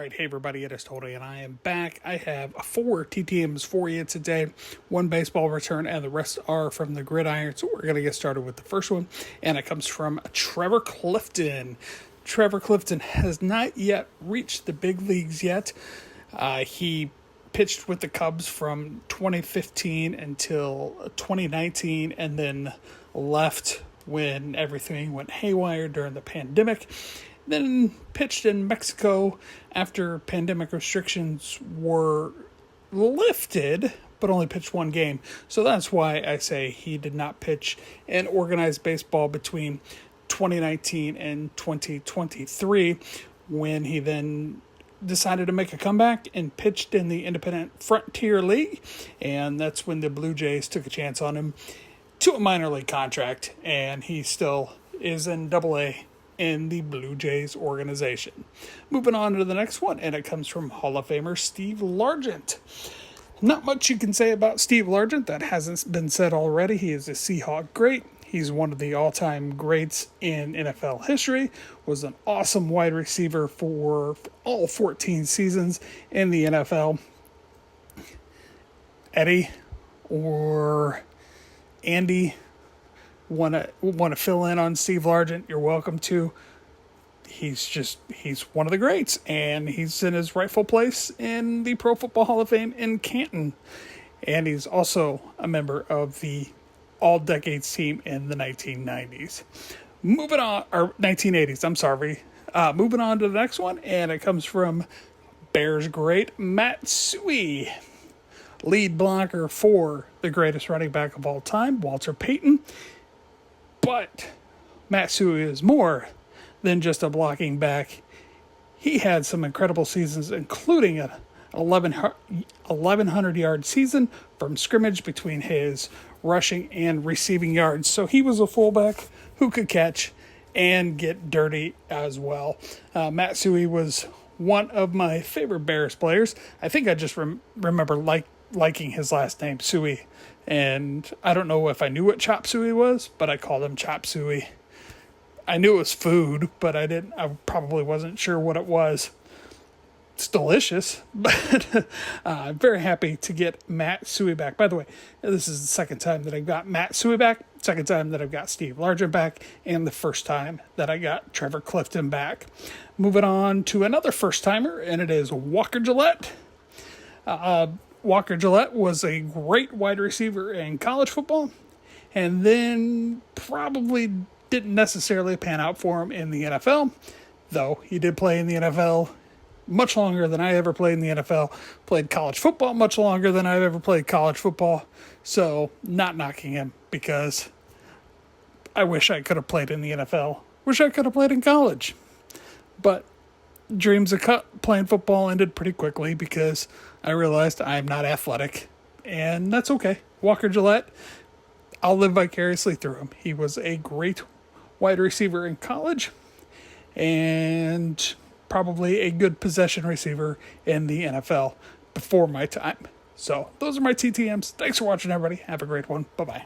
Alright, hey everybody, it is Tony and I am back. I have 4 TTMs for you today, 1 baseball return, and the rest are from the gridiron. So we're going to get started with the first one, and it comes from Trevor Clifton. Trevor Clifton has not yet reached the big leagues yet. He pitched with the Cubs from 2015 until 2019, and then left when everything went haywire during the pandemic. Then pitched in Mexico after pandemic restrictions were lifted, but only pitched 1 game. So that's why I say he did not pitch in organized baseball between 2019 and 2023, when he then decided to make a comeback and pitched in the Independent Frontier League. And that's when the Blue Jays took a chance on him to a minor league contract, and he still is in Double-A in the Blue Jays organization. Moving on to the next one, and it comes from Hall of Famer Steve Largent. Not much you can say about Steve Largent that hasn't been said already. He is a Seahawk great. He's one of the all-time greats in NFL history. Was an awesome wide receiver for all 14 seasons in the NFL. Eddie or Andy want to fill in on Steve Largent, you're welcome to. He's one of the greats, and he's in his rightful place in the Pro Football Hall of Fame in Canton. And he's also a member of the All-Decades team in the 1990s. Moving on, or 1980s, I'm sorry. Moving on to the next one, and it comes from Bears great Matt Suhey. Lead blocker for the greatest running back of all time, Walter Payton. But Matt Suhey is more than just a blocking back. He had some incredible seasons, including an 1,100-yard season from scrimmage between his rushing and receiving yards. So he was a fullback who could catch and get dirty as well. Matt Suhey was one of my favorite Bears players. I think I just remember liking his last name, Suhey. And I don't know if I knew what chop suey was, but I called him chop suey. I knew it was food, but I probably wasn't sure what it was. It's delicious, but I'm very happy to get Matt Suhey back. By the way, this is the second time that I've got Matt Suhey back, second time that I've got Steve Largent back, and the first time that I got Trevor Clifton back. Moving on to another first-timer, and it is Walker Gillette. Walker Gillette was a great wide receiver in college football, and then probably didn't necessarily pan out for him in the NFL, though he did play in the NFL much longer than I ever played in the NFL, played college football much longer than I've ever played college football, so not knocking him, because I wish I could have played in the NFL, wish I could have played in college, but dreams of playing football ended pretty quickly because I realized I'm not athletic, and that's okay. Walker Gillette, I'll live vicariously through him. He was a great wide receiver in college and probably a good possession receiver in the NFL before my time. So those are my TTMs. Thanks for watching, everybody. Have a great one. Bye-bye.